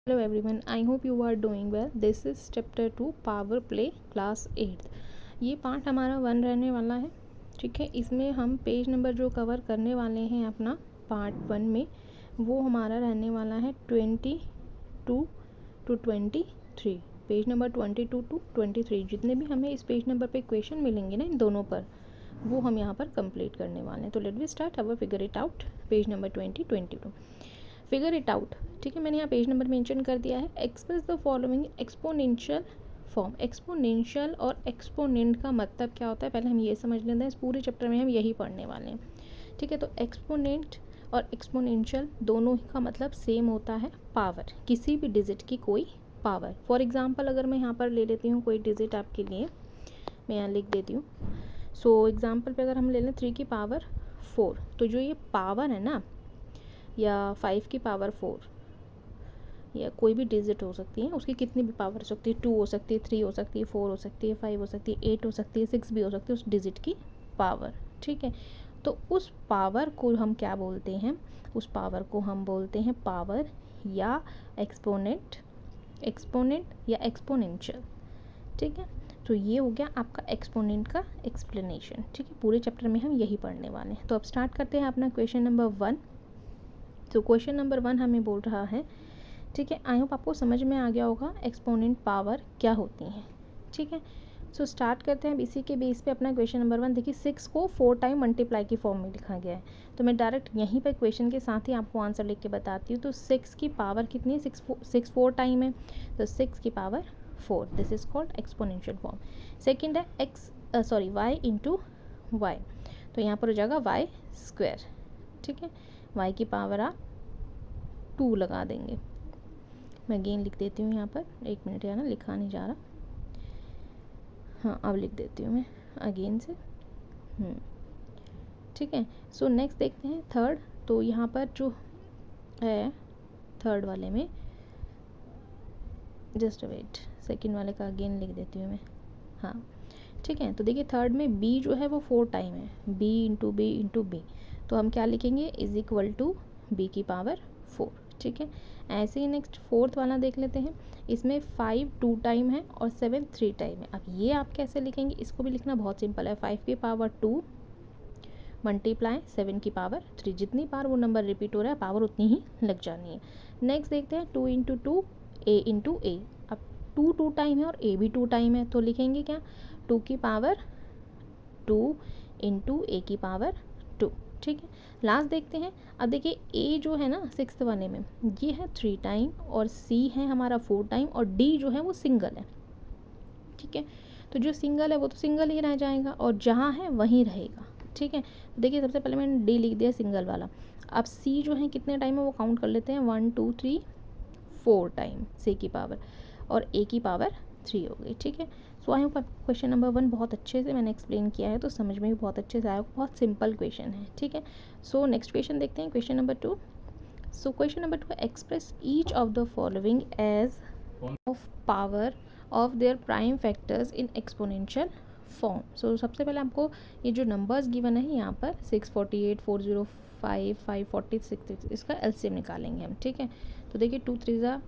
Hello everyone, I hope you are doing well. This is chapter 2 power play class 8। ये part हमारा 1 रहने वाला है। ठीक है, इसमें हम पेज नंबर जो कवर करने वाले हैं अपना पार्ट 1 में, वो हमारा रहने वाला है 22 टू 23। पेज नंबर 22 टू 23 जितने भी हमें इस पेज नंबर पे क्वेश्चन मिलेंगे ना, इन दोनों पर, वो हम यहाँ पर कंप्लीट करने वाले हैं। तो let we start our figure it out. Page number 22 figure it out. ठीक है, मैंने यहाँ पेज नंबर मेंशन कर दिया है। Express the following exponential form. Exponential और एक्सपोनेंट का मतलब क्या होता है, पहले हम ये समझ लेते हैं। इस पूरे चैप्टर में हम यही पढ़ने वाले हैं। ठीक है, तो एक्सपोनेंट और एक्सपोनेंशियल दोनों का मतलब सेम होता है, पावर, किसी भी डिजिट की कोई पावर। फॉर एग्जाम्पल अगर मैं यहाँ पर ले लेती हूँ कोई डिजिट आपके लिए, मैं यहाँ लिख देती हूँ। सो एग्जाम्पल पे अगर हम ले लें 3 की पावर 4, तो जो ये पावर है ना, या 5 की पावर 4, या कोई भी डिजिट हो सकती है, उसकी कितनी भी पावर हो सकती है, 2 हो सकती है, 3 हो सकती है, 4 हो सकती है, 5 हो सकती है, 8 हो सकती है, 6 भी हो सकती है, उस डिजिट की पावर। ठीक है, तो उस पावर को हम क्या बोलते हैं, उस पावर को हम बोलते हैं पावर या एक्सपोनेंट, एक्सपोनेंट या एक्सपोनेंशियल। ठीक है, तो ये हो गया आपका एक्सपोनेंट का एक्सप्लेनेशन। ठीक है, पूरे चैप्टर में हम यही पढ़ने वाले हैं। तो अब स्टार्ट करते हैं अपना क्वेश्चन नंबर 1। तो क्वेश्चन नंबर 1 हमें बोल रहा है, ठीक है, आई होप आपको समझ में आ गया होगा एक्सपोनेंट पावर क्या होती हैं। ठीक है, सो स्टार्ट करते हैं। अब इसी के बेस पे अपना क्वेश्चन नंबर 1 देखिए, 6 को 4 टाइम मल्टीप्लाई की फॉर्म में लिखा गया है। तो मैं डायरेक्ट यहीं पर क्वेश्चन के साथ ही आपको आंसर लिख के बताती हूँ। तो 6 की पावर कितनी है, 6 4 टाइम है, तो 6 की power 4, this is called exponential form. Second है वाई इंटू वाई, तो यहाँ पर हो जाएगा वाई स्क्वायर। ठीक है, वाई की पावर आप 2 लगा देंगे। मैं अगेन लिख देती हूँ यहाँ पर, 1 मिनट है ना, लिखा नहीं जा रहा। हाँ, अब लिख देती हूँ मैं अगेन से। ठीक है, सो नेक्स्ट देखते हैं थर्ड। तो यहाँ पर जो है थर्ड वाले में, जस्ट वेट, सेकंड वाले का अगेन लिख देती हूँ मैं। हाँ, ठीक है, तो देखिए थर्ड में बी जो है वो 4 टाइम है, b into b into b, तो हम क्या लिखेंगे, इज इक्वल टू बी की पावर 4। ठीक है, ऐसे ही नेक्स्ट फोर्थ वाला देख लेते हैं। इसमें 5 2 टाइम है और 7 3 टाइम है। अब ये आप कैसे लिखेंगे, इसको भी लिखना बहुत सिंपल है। 5 की पावर 2 मल्टीप्लाई 7 की पावर 3, जितनी बार वो नंबर रिपीट हो रहा है पावर उतनी ही लग जानी है। नेक्स्ट देखते हैं 2 इंटू 2 ए इंटू ए। अब 2 2 टाइम है और ए भी 2 टाइम है, तो लिखेंगे क्या, 2 की पावर 2 इंटू ए की पावर 2। ठीक है, लास्ट देखते हैं। अब देखिए ए जो है ना 6th वाले में, ये है 3 टाइम और सी है हमारा 4 टाइम और डी जो है वो सिंगल है। ठीक है, तो जो सिंगल है वो तो सिंगल ही रह जाएगा और जहाँ है वहीं रहेगा। ठीक है, तो देखिए सबसे पहले मैंने डी लिख दिया सिंगल वाला। अब सी जो है कितने टाइम है वो काउंट कर लेते हैं, 1 2 3 4 टाइम सी की पावर, और ए की पावर 3 हो गई। ठीक है, सो आई होप क्वेश्चन नंबर 1 बहुत अच्छे से मैंने एक्सप्लेन किया है, तो समझ में भी बहुत अच्छे से आया, बहुत सिंपल क्वेश्चन है। ठीक है, सो नेक्स्ट क्वेश्चन देखते हैं, question number 2। So question number 2, express each of the following as of power of their prime factors in exponential form. So सबसे पहले आपको ये जो नंबर्स गिवन है यहाँ पर 648 405 546, इसका एलसीएम निकालेंगे हम। ठीक है, तो देखिए 2 3 जा,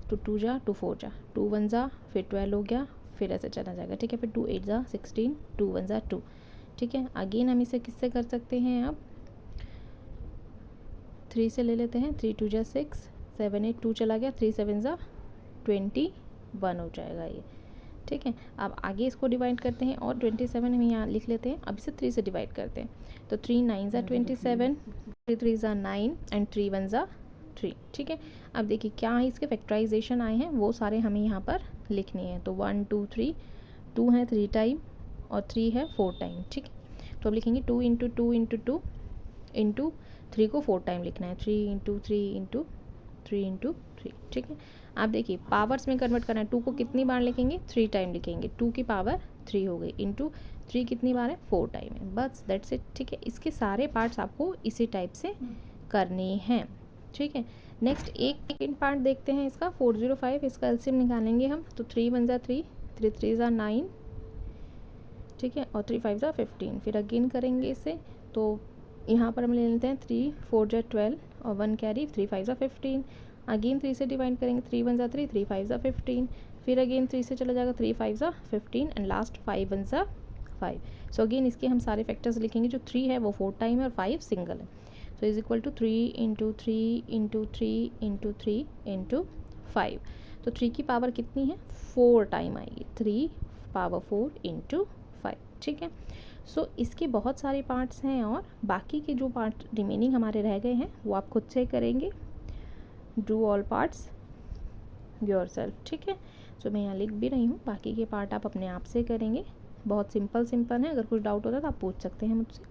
2 जा, 2 4 जा, 2 1 जा, फिर 12 हो गया, फिर ऐसे चला जाएगा। ठीक है, फिर 2 8 जा 16, 2 1 जा 2। ठीक है, अगेन हम इसे किससे कर सकते हैं, अब 3 से ले लेते हैं। 3 2 जा 6, 7 8, 2 चला गया, 3 7 जा 21 हो जाएगा ये। ठीक है, अब आगे इसको डिवाइड करते हैं और 27 हम यहाँ लिख लेते हैं। अब इसे 3 से डिवाइड करते हैं, तो 3 9 जा 27, 3 3 जा 9 एंड 3 1 जा 3। ठीक है, अब देखिए क्या है, इसके फैक्टराइजेशन आए हैं वो सारे हमें यहाँ पर लिखने हैं। तो 1 2 3, 2 है 3 टाइम और 3 है 4 टाइम। ठीक है, तो अब लिखेंगे 2 इंटू 2 इंटू 2 इंटू 3 को 4 टाइम लिखना है, 3 इंटू 3 इंटू 3 इंटू 3। ठीक है, आप देखिए पावर्स में कन्वर्ट करना है, 2 को कितनी बार लिखेंगे, 3 टाइम लिखेंगे, 2 की पावर 3 हो गई, इंटू 3 कितनी बार है, 4 टाइम है, बस दैट्स इट। ठीक है, इसके सारे पार्ट्स आपको इसी टाइप से करने हैं। ठीक है, नेक्स्ट एक सेकेंड पार्ट देखते हैं इसका, 405, इसका एलसीएम निकालेंगे हम। तो 3 1 जा 3, 3 3 जा 9, ठीक है, और 3 5 जा 15, फिर अगेन करेंगे इसे। तो यहाँ पर हम ले लेते हैं 3 4 जा 12 और 1 कैरी, 3 5 जा 15, अगेन 3 से डिवाइड करेंगे, 3 1 ज़ा 3, 3 5 ज़ा 15, फिर अगेन 3 से चला जाएगा, 3 5 ज़ा 15 एंड लास्ट 5 1 ज़ा 5। सो अगेन इसके हम सारे फैक्टर्स लिखेंगे, जो 3 है वो 4 टाइम है और 5 सिंगल है। So is equal to 3 into 3 into 3 into 3 into 5। तो 3 की पावर कितनी है, 4 टाइम आएगी, 3 पावर 4 इंटू 5, ठीक है। सो इसके बहुत सारे पार्ट्स हैं और बाकी के जो पार्ट रिमेनिंग हमारे रह गए हैं वो आप खुद से करेंगे। Do all parts your self, ठीक है। सो मैं यहाँ लिख भी रही हूँ, बाकी के पार्ट आप अपने आप से करेंगे। बहुत सिंपल है, अगर कुछ डाउट होता है तो आप पूछ सकते हैं मुझसे।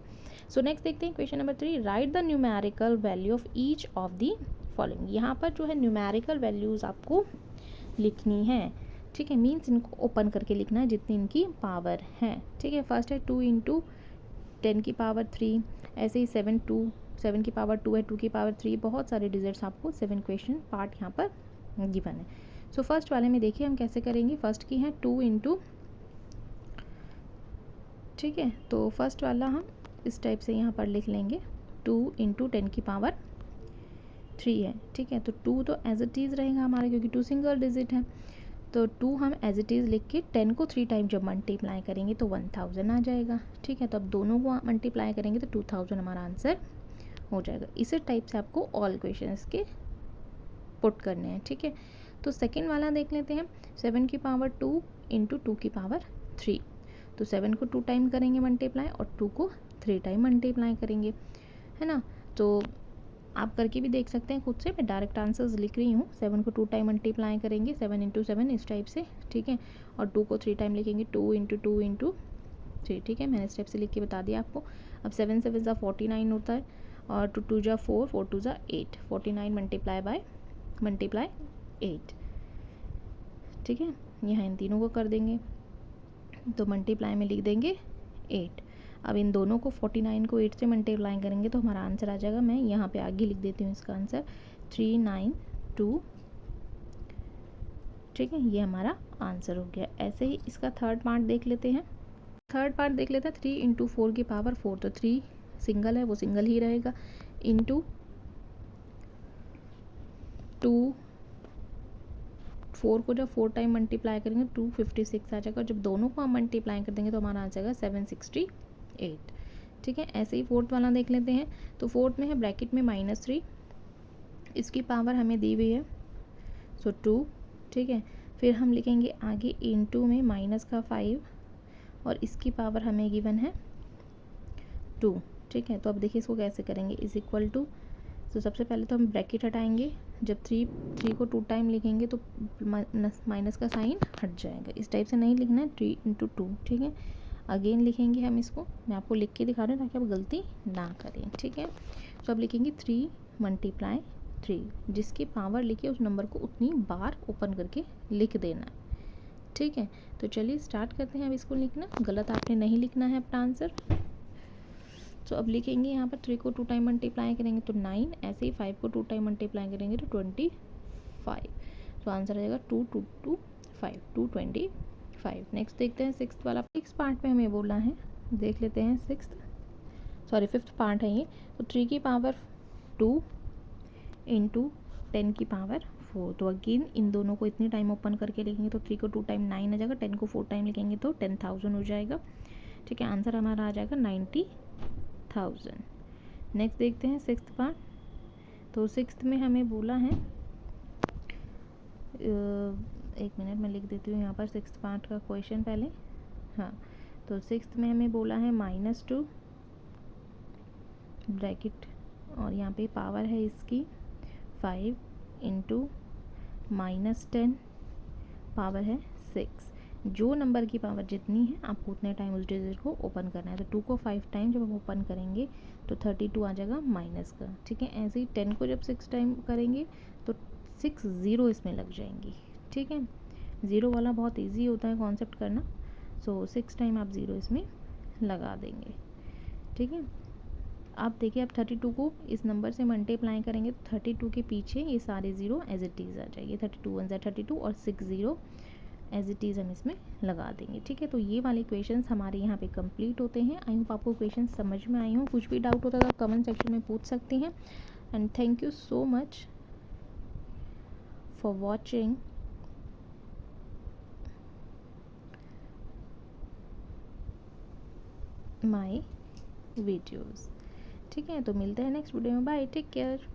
सो नेक्स्ट देखते हैं question number 3, right the numerical value of each of the following. यहाँ पर जो है न्यूमेरिकल वैल्यूज़ आपको लिखनी है, ठीक है। मीन्स इनको ओपन करके लिखना है जितनी इनकी पावर है, ठीक है। फर्स्ट है 2 इंटू 10 की पावर 3, ऐसे ही 7 की पावर 2 है, 2 की पावर 3, बहुत सारे डिजिट्स आपको 7 क्वेश्चन पार्ट यहाँ पर गिवन है। सो फर्स्ट वाले में देखिए हम कैसे करेंगे। फर्स्ट की है 2 इंटू, ठीक है। तो फर्स्ट वाला हम इस टाइप से यहाँ पर लिख लेंगे, 2 इंटू 10 की पावर 3 है, ठीक है। तो 2 तो एज इट इज़ रहेगा हमारा, क्योंकि 2 सिंगल डिजिट है। तो 2 हम एज इट इज़ लिख के 10 को 3 टाइम जब मल्टीप्लाई करेंगे तो 1000 आ जाएगा, ठीक है। तो अब दोनों को मल्टीप्लाई करेंगे तो 2000 हमारा आंसर हो जाएगा। इसी टाइप से आपको ऑल क्वेश्चंस के पुट करने हैं, ठीक है। तो सेकंड वाला देख लेते हैं, 7 की पावर 2 इंटू 2 की पावर 3। तो 7 को 2 टाइम करेंगे मल्टीप्लाई और 2 को 3 टाइम मल्टीप्लाई करेंगे, है ना। तो आप करके भी देख सकते हैं खुद से, मैं डायरेक्ट आंसर्स लिख रही हूँ। 7 को 2 टाइम मल्टीप्लाई करेंगे, 7 इंटू 7 इस टाइप से, ठीक है। और 2 को 3 टाइम लिखेंगे, 2 इंटू 2 इंटू 3, ठीक है। मैंने स्टेप से लिख के बता दिया आपको। अब 7 7 ज़ा 49 होता है और 2 2 ज़ा 4, 4 2 ज़ा 8, 49 मल्टीप्लाई 8, ठीक है। यहाँ इन तीनों को कर देंगे तो मल्टीप्लाई में लिख देंगे 8। अब इन दोनों को 49 को 8 से मल्टीप्लाई करेंगे तो हमारा आंसर आ जाएगा, मैं यहाँ पे आगे लिख देती हूँ इसका आंसर 392, ठीक है। ये हमारा आंसर हो गया। ऐसे ही इसका थर्ड पार्ट देख लेते हैं। 3 इंटू 4 की पावर 4, तो 3 सिंगल है वो सिंगल ही रहेगा, इंटू 2, 4 को जब 4 टाइम मल्टीप्लाई करेंगे 256 आ जाएगा। जब दोनों को हम मल्टीप्लाई कर देंगे तो हमारा आ जाएगा 768, ठीक है। ऐसे ही फोर्थ वाला देख लेते हैं। तो फोर्थ में है ब्रैकेट में -3, इसकी पावर हमें दी हुई है, सो 2, ठीक है। फिर हम लिखेंगे आगे इंटू में -5 और इसकी पावर हमें गिवन है 2, ठीक है। तो अब देखिए इसको कैसे करेंगे, इज इक्वल टू, तो सबसे पहले तो हम ब्रैकेट हटाएंगे, जब 3 को 2 टाइम लिखेंगे तो माइनस का साइन हट जाएगा। इस टाइप से नहीं लिखना है, 3 इंटू 2, ठीक है। अगेन लिखेंगे हम इसको, मैं आपको लिख के दिखा रही हूँ ताकि आप गलती ना करें, ठीक है। तो अब लिखेंगे 3 मल्टीप्लाई 3, जिसकी पावर लिखिए उस नंबर को उतनी बार ओपन करके लिख देना है, ठीक है। तो चलिए स्टार्ट करते हैं अब इसको लिखना। गलत आपने नहीं लिखना है अपना आंसर। तो अब लिखेंगे यहाँ पर 3 को 2 टाइम मल्टीप्लाई करेंगे तो 9, ऐसे ही 5 को 2 टाइम मल्टीप्लाई करेंगे तो 25। तो आंसर आ जाएगा 2 2 2 5, 225। नेक्स्ट देखते हैं सिक्स्थ वाला। सिक्स पार्ट में हमें बोला है, देख लेते हैं फिफ्थ पार्ट है ये। तो 3 की पावर 2 इंटू 10 की पावर 4। तो अगेन इन दोनों को इतनी टाइम ओपन करके लिखेंगे तो 3 को 2 टाइम 9 आ जाएगा, 10 को 4 टाइम लिखेंगे तो 10,000 हो जाएगा, ठीक है। आंसर हमारा आ जाएगा 90,000। नेक्स्ट देखते हैं सिक्स्थ पार्ट। तो सिक्स्थ में हमें बोला है, एक मिनट मैं लिख देती हूँ यहाँ पर सिक्स्थ पार्ट का क्वेश्चन पहले। हाँ, तो सिक्स्थ में हमें बोला है -2 ब्रैकेट और यहाँ पे पावर है इसकी 5 इंटू -10 पावर है 6। जो नंबर की पावर जितनी है आपको उतने टाइम उस डिजिट को ओपन करना है। तो 2 को 5 टाइम जब हम ओपन करेंगे तो 32 आ जाएगा माइनस का, ठीक है। ऐसे ही 10 को जब 6 टाइम करेंगे तो 6 0 इसमें लग जाएंगी, ठीक है। 0 वाला बहुत इजी होता है कॉन्सेप्ट करना, सो 6 टाइम आप 0 इसमें लगा देंगे, ठीक है। आप देखिए आप 32 को इस नंबर से मल्टीप्लाई करेंगे तो 32 के पीछे ये सारे 0 एज इट इज़ आ जाएंगे। 32 1 32 और 6 0 एज इट इज़ हम इसमें लगा देंगे, ठीक है। तो ये वाले क्वेश्चंस हमारे यहाँ पे कंप्लीट होते हैं। आई होप आपको क्वेश्चन समझ में आए हों। कुछ भी डाउट होता है तो कमेंट सेक्शन में पूछ सकते हैं। And thank you so much. For watching my videos. ठीक है, तो मिलते हैं नेक्स्ट वीडियो में। Bye, take care.